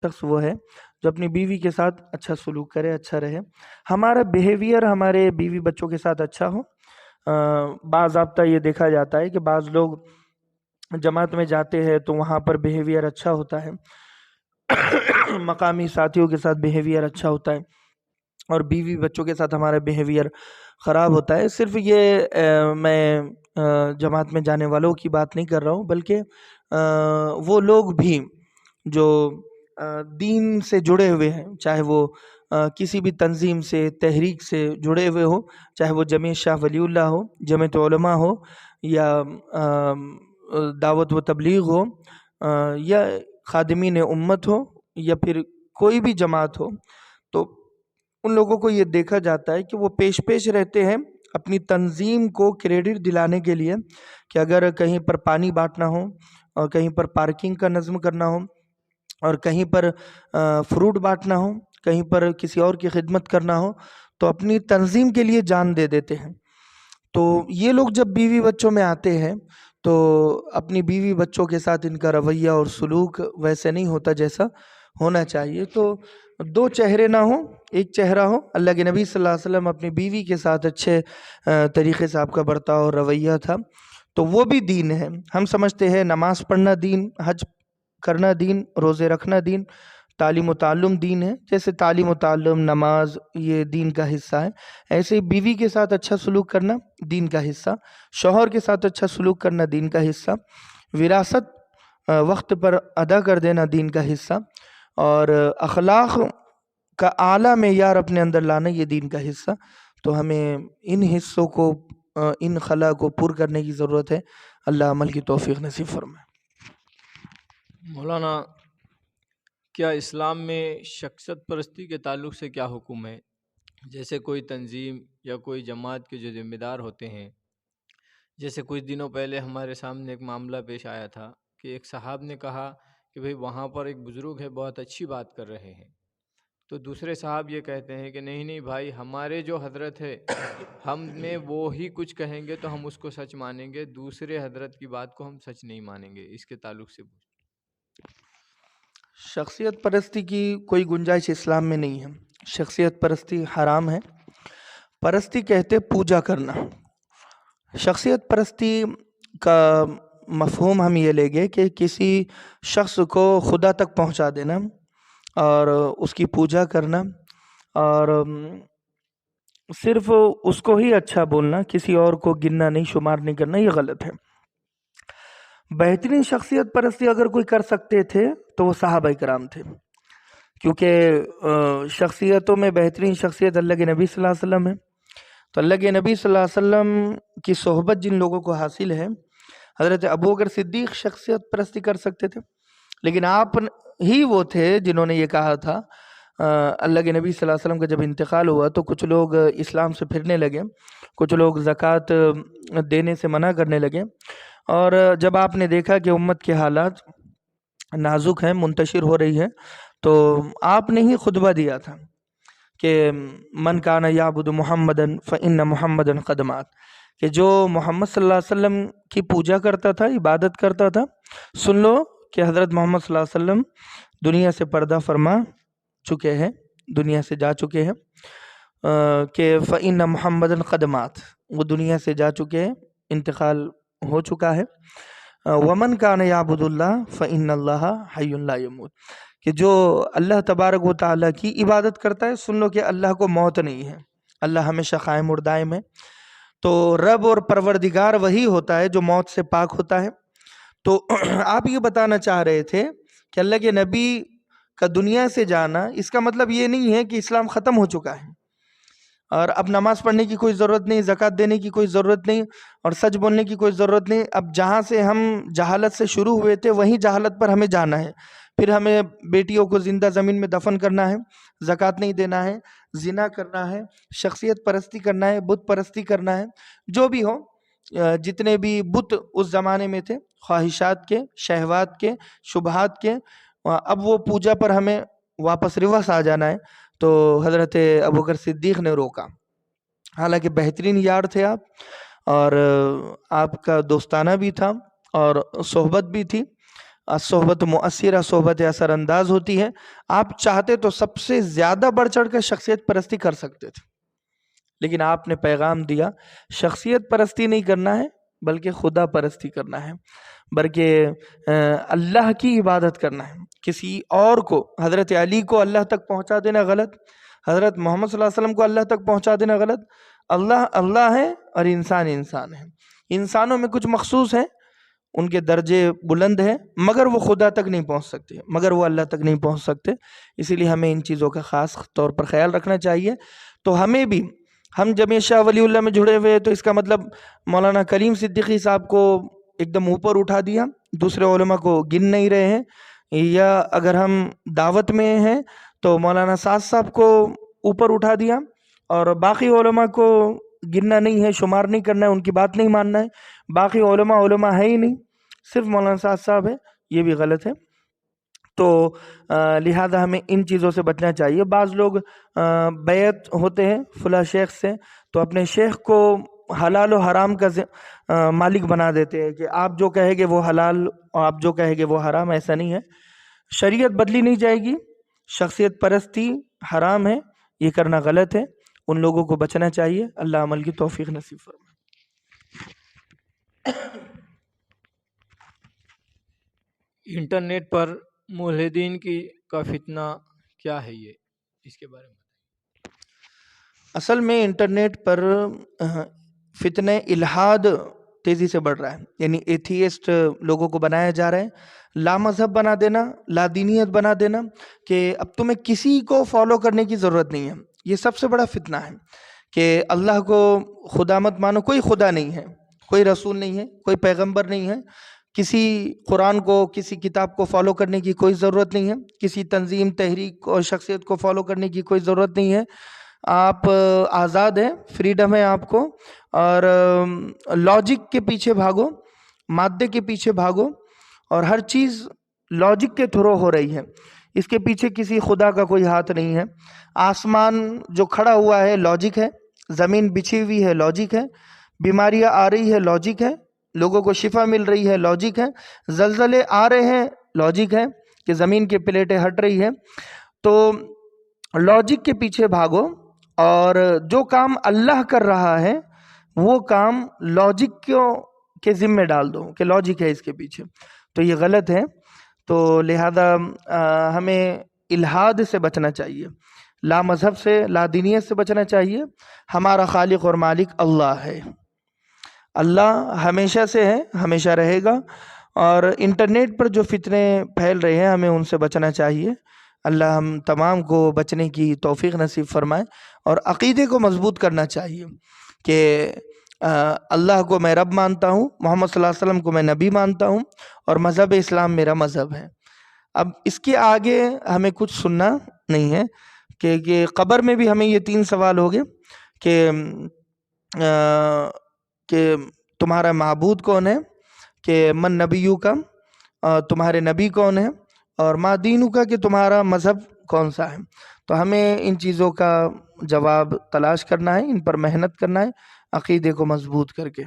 شخص وہ ہے جو اپنی بیوی کے ساتھ اچھا سلوک کرے، اچھا رہے، ہمارا بیہیویئر ہمارے بیوی بچوں کے ساتھ اچھا ہو۔ بعض ضابطہ یہ دیکھا جاتا ہے کہ بعض لوگ جماعت میں جاتے ہیں تو وہاں پر بیہیویئر اچھا ہوتا ہے، مقامی ساتھیوں کے ساتھ بیہیویئر اچھا ہوتا ہے، اور بیوی بچوں کے ساتھ ہمارا بیہیویئر خراب ہوتا ہے۔ صرف یہ میں جماعت میں جانے والوں کی بات نہیں کر رہا ہوں، بلکہ وہ لوگ بھی جو دین سے جڑے ہوئے ہیں، چاہے وہ کسی بھی تنظیم سے، تحریک سے جڑے ہوئے ہو، چاہے وہ جمعیت شاہ ولی اللہ ہو، جمعیت علماء ہو، یا دعوت و تبلیغ ہو، یا خادمین امت ہو، یا پھر کوئی بھی جماعت ہو، تو ان لوگوں کو یہ دیکھا جاتا ہے کہ وہ پیش رہتے ہیں اپنی تنظیم کو کریڈٹ دلانے کے لیے، کہ اگر کہیں پر پانی بانٹنا ہو، اور کہیں پر پارکنگ کا نظم کرنا ہو، اور کہیں پر فروٹ بانٹنا ہو، کہیں پر کسی اور کی خدمت کرنا ہو، تو اپنی تنظیم کے لیے جان دے دیتے ہیں۔ تو یہ لوگ جب بیوی بچوں میں آتے ہیں تو اپنی بیوی بچوں کے ساتھ ان کا رویہ اور سلوک ویسے نہیں ہوتا جیسا ہونا چاہیے۔ تو دو چہرے نہ ہوں، ایک چہرہ ہو۔ اللہ کے نبی صلی اللہ علیہ وسلم اپنی بیوی کے ساتھ اچھے طریقے سے آپ کا برتاؤ اور رویہ تھا، تو وہ بھی دین ہے۔ ہم سمجھتے ہیں نماز پڑھنا دین، حج کرنا دین، روزے رکھنا دین، تعلیم و تعلم دین ہے۔ جیسے تعلیم و تعلم، نماز یہ دین کا حصہ ہے، ایسے ہی بیوی کے ساتھ اچھا سلوک کرنا دین کا حصہ، شوہر کے ساتھ اچھا سلوک کرنا دین کا حصہ، وراثت وقت پر ادا کر دینا دین کا حصہ، اور اخلاق کا اعلیٰ معیار اپنے اندر لانا یہ دین کا حصہ۔ تو ہمیں ان حصوں کو، ان خلا کو پور کرنے کی ضرورت ہے۔ اللہ عمل کی توفیق نصیب فرمائے۔ مولانا، کیا اسلام میں شخصیت پرستی کے تعلق سے کیا حکم ہے؟ جیسے کوئی تنظیم یا کوئی جماعت کے جو ذمہ دار ہوتے ہیں، جیسے کچھ دنوں پہلے ہمارے سامنے ایک معاملہ پیش آیا تھا کہ ایک صاحب نے کہا کہ بھئی وہاں پر ایک بزرگ ہے، بہت اچھی بات کر رہے ہیں، تو دوسرے صاحب یہ کہتے ہیں کہ نہیں بھائی، ہمارے جو حضرت ہے ہم میں وہی کچھ کہیں گے تو ہم اس کو سچ مانیں گے، دوسرے حضرت کی بات کو ہم سچ نہیں مانیں گے۔ اس کے تعلق سے شخصیت پرستی کی کوئی گنجائش اسلام میں نہیں ہے۔ شخصیت پرستی حرام ہے۔ پرستی کہتے پوجا کرنا۔ شخصیت پرستی کا مفہوم ہم یہ لیں گے کہ کسی شخص کو خدا تک پہنچا دینا اور اس کی پوجا کرنا، اور صرف اس کو ہی اچھا بولنا، کسی اور کو گننا نہیں، شمار نہیں کرنا، یہ غلط ہے۔ بہترین شخصیت پرستی اگر کوئی کر سکتے تھے تو وہ صحابہ کرام تھے، کیونکہ شخصیتوں میں بہترین شخصیت اللہ کے نبی صلی اللہ علیہ وسلم ہے۔ تو اللہ کے نبی صلی اللہ علیہ وسلم کی صحبت جن لوگوں کو حاصل ہے، حضرت ابوبکر صدیق شخصیت پرستی کر سکتے تھے، لیکن آپ ہی وہ تھے جنہوں نے یہ کہا تھا۔ اللہ کے نبی صلی اللہ علیہ وسلم کا جب انتقال ہوا تو کچھ لوگ اسلام سے پھرنے لگے، کچھ لوگ زکوٰۃ دینے سے منع کرنے لگے، اور جب آپ نے دیکھا کہ امت کے حالات نازک ہیں، منتشر ہو رہی ہے، تو آپ نے ہی خطبہ دیا تھا کہ من کان یعبد محمدن فإن محمدن قد مات، کہ جو محمد صلی اللہ علیہ وسلم کی پوجا کرتا تھا، عبادت کرتا تھا، سن لو کہ حضرت محمد صلی اللہ علیہ وسلم دنیا سے پردہ فرما چکے ہیں، دنیا سے جا چکے ہیں، کہ فإن محمدن قد مات، وہ دنیا سے جا چکے ہیں، انتقال ہو چکا ہے۔ ومن کان یعبد اللہ فإن اللہ حی لا یموت، کہ جو اللہ تبارک و تعالیٰ کی عبادت کرتا ہے، سن لو کہ اللہ کو موت نہیں ہے، اللہ ہمیشہ قائم اور دائم ہے۔ تو رب اور پروردگار وہی ہوتا ہے جو موت سے پاک ہوتا ہے۔ تو آپ یہ بتانا چاہ رہے تھے کہ اللہ کے نبی کا دنیا سے جانا، اس کا مطلب یہ نہیں ہے کہ اسلام ختم ہو چکا ہے اور اب نماز پڑھنے کی کوئی ضرورت نہیں، زکوٰۃ دینے کی کوئی ضرورت نہیں، اور سچ بولنے کی کوئی ضرورت نہیں۔ اب جہاں سے ہم جہالت سے شروع ہوئے تھے وہیں جہالت پر ہمیں جانا ہے، پھر ہمیں بیٹیوں کو زندہ زمین میں دفن کرنا ہے، زکوٰۃ نہیں دینا ہے، زنا کرنا ہے، شخصیت پرستی کرنا ہے، بت پرستی کرنا ہے، جو بھی ہو، جتنے بھی بت اس زمانے میں تھے، خواہشات کے، شہوات کے، شبہات کے، اب وہ پوجا پر ہمیں واپس ریورس آ جانا ہے۔ تو حضرت ابوبکر صدیق نے روکا، حالانکہ بہترین یار تھے آپ، اور آپ کا دوستانہ بھی تھا اور صحبت بھی تھی، صحبت مؤثرہ، صحبت اثر انداز ہوتی ہے. آپ چاہتے تو سب سے زیادہ بڑھ چڑھ کر شخصیت پرستی کر سکتے تھے، لیکن آپ نے پیغام دیا شخصیت پرستی نہیں کرنا ہے بلکہ خدا پرستی کرنا ہے، بلکہ اللہ کی عبادت کرنا ہے. کسی اور کو، حضرت علی کو اللہ تک پہنچا دینا غلط، حضرت محمد صلی اللہ علیہ وسلم کو اللہ تک پہنچا دینا غلط. اللہ اللہ ہے اور انسان انسان ہے. انسانوں میں کچھ مخصوص ہیں، ان کے درجے بلند ہیں، مگر وہ خدا تک نہیں پہنچ سکتے، مگر وہ اللہ تک نہیں پہنچ سکتے. اسی لیے ہمیں ان چیزوں کا خاص طور پر خیال رکھنا چاہیے. تو ہمیں بھی، ہم جمعیت شاہ ولی اللہ میں جڑے ہوئے تو اس کا مطلب مولانا کریم صدیقی صاحب کو ایک دم اوپر اٹھا دیا، دوسرے علماء کو گن نہیں رہے ہیں. یا اگر ہم دعوت میں ہیں تو مولانا سعد صاحب کو اوپر اٹھا دیا اور باقی علماء کو گننا نہیں ہے، شمار نہیں کرنا ہے، ان کی بات نہیں ماننا ہے. باقی علماء ہے ہی نہیں، صرف مولانا سعد صاحب ہے، یہ بھی غلط ہے. تو لہذا ہمیں ان چیزوں سے بچنا چاہیے. بعض لوگ بیعت ہوتے ہیں فلاں شیخ سے تو اپنے شیخ کو حلال و حرام کا مالک بنا دیتے ہیں کہ آپ جو کہے گے وہ حلال اور آپ جو کہے گے وہ حرام. ایسا نہیں ہے، شریعت بدلی نہیں جائے گی. شخصیت پرستی حرام ہے، یہ کرنا غلط ہے، ان لوگوں کو بچنا چاہیے. اللہ عمل کی توفیق نصیب فرمائے. انٹرنیٹ پر ملحدین کا فتنہ کیا ہے، یہ اس کے بارے میں؟ اصل میں انٹرنیٹ پر فتنہ الحاد تیزی سے بڑھ رہا ہے. یعنی ایتھیسٹ لوگوں کو بنایا جا رہا ہے، لا مذہب بنا دینا، لا دینیت بنا دینا کہ اب تمہیں کسی کو فالو کرنے کی ضرورت نہیں ہے. یہ سب سے بڑا فتنہ ہے کہ اللہ کو خدا مت مانو. کوئی خدا نہیں ہے، کوئی رسول نہیں ہے، کوئی پیغمبر نہیں ہے. کسی قرآن کو، کسی کتاب کو فالو کرنے کی کوئی ضرورت نہیں ہے. کسی تنظیم، تحریک اور شخصیت کو فالو کرنے کی کوئی ضرورت نہیں ہے. آپ آزاد ہیں، فریڈم ہے آپ کو. اور لاجک کے پیچھے بھاگو، مادے کے پیچھے بھاگو، اور ہر چیز لاجک کے تھرو ہو رہی ہے. اس کے پیچھے کسی خدا کا کوئی ہاتھ نہیں ہے. آسمان جو کھڑا ہوا ہے لاجک ہے، زمین بچھی ہوئی ہے لاجک ہے، بیماریاں آ رہی ہے لاجک ہے، لوگوں کو شفا مل رہی ہے لاجک ہے، زلزلے آ رہے ہیں لاجک ہے کہ زمین کی پلیٹیں ہٹ رہی ہے. تو لاجک کے پیچھے بھاگو، اور جو کام اللہ کر رہا ہے وہ کام لاجک کے ذمہ ڈال دو کہ لاجک ہے اس کے پیچھے. تو یہ غلط ہے. تو لہذا ہمیں الحاد سے بچنا چاہیے، لا مذہب سے، لا دینیت سے بچنا چاہیے. ہمارا خالق اور مالک اللہ ہے، اللہ ہمیشہ سے ہے، ہمیشہ رہے گا. اور انٹرنیٹ پر جو فتنے پھیل رہے ہیں ہمیں ان سے بچنا چاہیے. اللہ ہم تمام کو بچنے کی توفیق نصیب فرمائے. اور عقیدے کو مضبوط کرنا چاہیے کہ اللہ کو میں رب مانتا ہوں، محمد صلی اللہ علیہ وسلم کو میں نبی مانتا ہوں، اور مذہب اسلام میرا مذہب ہے. اب اس کے آگے ہمیں کچھ سننا نہیں ہے کہ قبر میں بھی ہمیں یہ 3 سوال ہو گئے کہ تمہارا معبود کون ہے، کہ من نبیو کا، تمہارے نبی کون ہے، اور ما دینو کا، کہ تمہارا مذہب کون سا ہے. تو ہمیں ان چیزوں کا جواب تلاش کرنا ہے، ان پر محنت کرنا ہے عقیدے کو مضبوط کر کے.